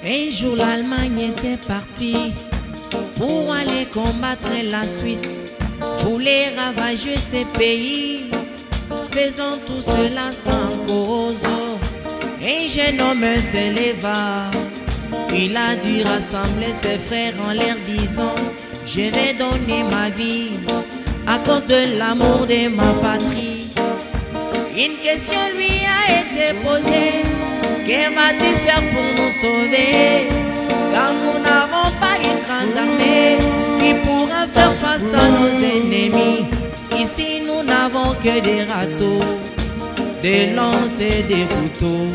Un jour l'Allemagne était partie pour aller combattre la Suisse, voulait ravager ces pays, faisant tout cela sans cause. Un jeune homme s'éleva, il a dû rassembler ses frères en leur disant: je vais donner ma vie à cause de l'amour de ma patrie. Une question lui a été posée: que vas-tu faire pour nous sauver? Car nous n'avons pas une grande armée qui pourra faire face à nos ennemis. Ici nous n'avons que des râteaux, des lances et des couteaux.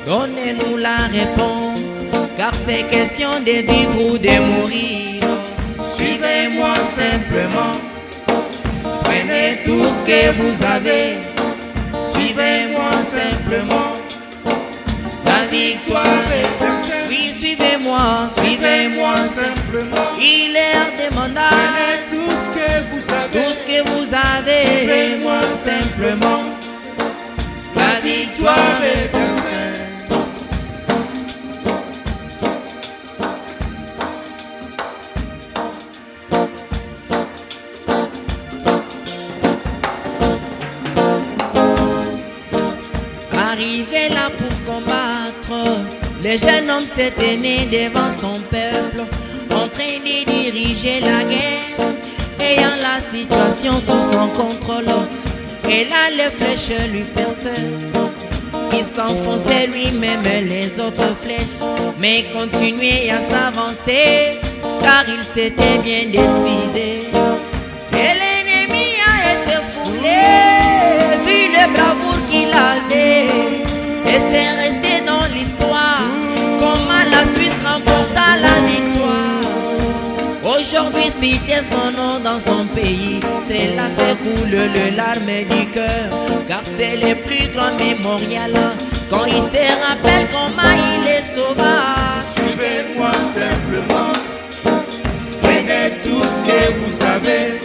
Donnez-nous la réponse, car c'est question de vivre ou de mourir. Suivez-moi simplement, prenez tout ce que vous avez. Suivez-moi simplement, la victoire est certaine. Oui, suivez-moi, suivez-moi simplement. Il est demandable. Prenez tout ce que vous avez. Tout ce que vous avez. Suivez-moi simplement. La victoire est certaine. Arrivé là pour combattre, le jeune homme s'est tenu devant son peuple, en train de diriger la guerre, ayant la situation sous son contrôle. Et là les flèches lui perçaient, il s'enfonçait lui-même les autres flèches, mais continuait à s'avancer, car il s'était bien décidé. Et l'ennemi a été foulé, vu le bravoure qu'il avait. Et c'est resté dans l'histoire comment la Suisse remporta la victoire. Aujourd'hui citer son nom dans son pays, c'est la fait coule le larme du cœur, car c'est le plus grand mémorial quand il se rappelle comment il est sauvage. Suivez-moi simplement, prenez tout ce que vous avez.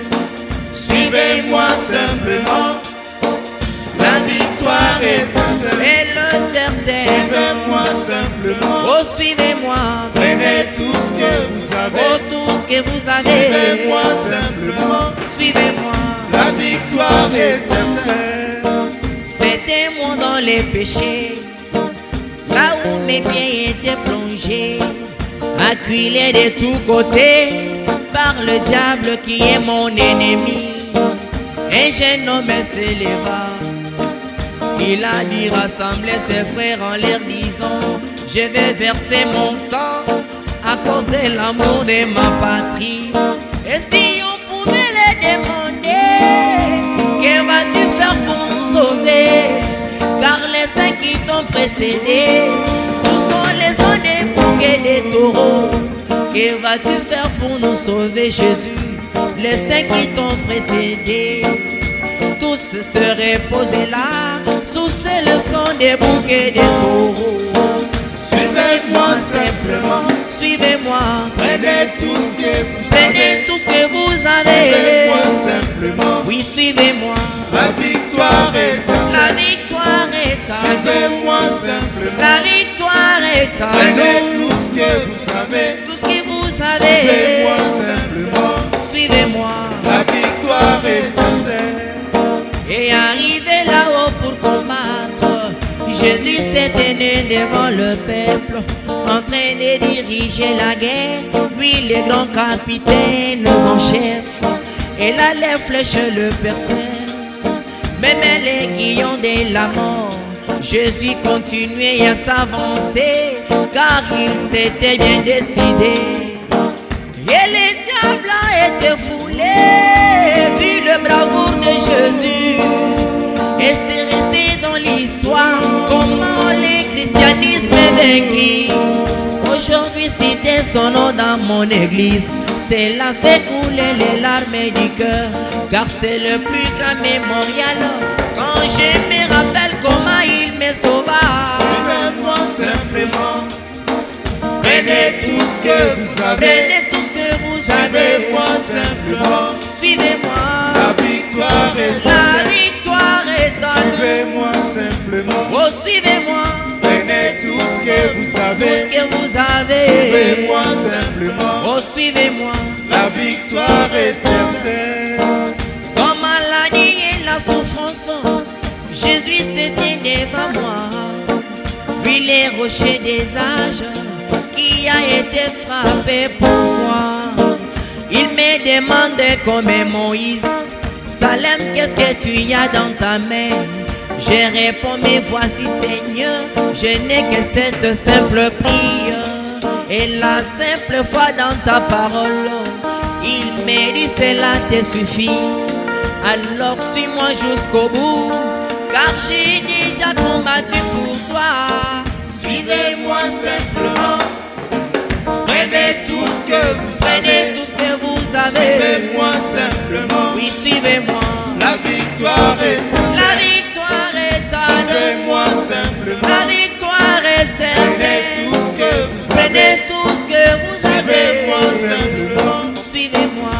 Suivez-moi simplement, la victoire est certaine. Et le certain. Suivez-moi simplement, Oh, suivez-moi. prenez tout ce que vous avez. Oh, tout ce que vous avez. Suivez-moi simplement, Suivez-moi. la victoire est certaine. C'était moi dans les péchés, là où mes pieds étaient plongés, acculés de tous côtés par le diable qui est mon ennemi. Un jeune homme s'éleva, il a dû rassembler ses frères en leur disant: je vais verser mon sang à cause de l'amour de ma patrie. Et si on pouvait les demander: que vas-tu faire pour nous sauver? Car les saints qui t'ont précédé, ce sont les hommes des bouquets des taureaux. Que vas-tu faire pour nous sauver, Jésus? Les saints qui t'ont précédé, tous seraient posés là, sous ces leçons des bouquets des taureaux. Suivez-moi simplement, Suivez-moi, prenez tout ce que vous prenez avez. tout ce que vous avez. Suivez-moi simplement, Oui, suivez-moi, la victoire est la certaine. victoire est à nous. Suivez-moi simplement, La victoire est à prenez nous. tout ce que vous avez. Tout ce que vous avez. Suivez-moi simplement, Suivez-moi. la victoire est certaine. Et arrivé là-haut pour combattre, Jésus s'est tenu devant le peuple, en train de diriger la guerre. Lui, les grands capitaines en chef, et là les flèches le perçaient. Même les guillons de la mort, Jésus continuait à s'avancer, car il s'était bien décidé. Et les diables a été foulé, vu le bravoure de Jésus. Et c'est resté dans l'histoire comment le christianisme est vaincu. Aujourd'hui citer son nom dans mon église, c'est la fait couler les larmes du cœur, car c'est le plus grand mémorial. Quand je me rappelle comment il me sauva. Suivez-moi simplement. Prenez tout ce que vous avez. Prenez tout ce que vous avez. Suivez-moi simplement. Suivez-moi. La victoire est La certaine. victoire est en nous. Suivez-moi simplement. Oh, suivez-moi. Prenez tout ce que vous Tout ce avez. que vous avez. Suivez-moi simplement. Oh, suivez-moi. La victoire est certaine. Dans maladie et la souffrance, Jésus se tient devant moi. Lui les rochers des âges, qui a été frappé pour moi. Il me demande comme Moïse, Salem, qu'est-ce que tu as dans ta main? Je réponds, mais voici Seigneur, je n'ai que cette simple prière. Et la simple foi dans ta parole, il me dit cela te suffit. Alors suis-moi jusqu'au bout, car j'ai déjà combattu pour toi. Suivez-moi simplement. Prenez tout ce que vous Prenez avez. tout ce que vous avez. Suivez-moi simplement. Oui, suivez-moi. La victoire est La certaine. victoire est à nous. Suivez-moi simplement. La victoire est Prenez certaine. tout ce que vous Prenez avez. tout ce que vous avez. Suivez-moi simplement. Suivez-moi.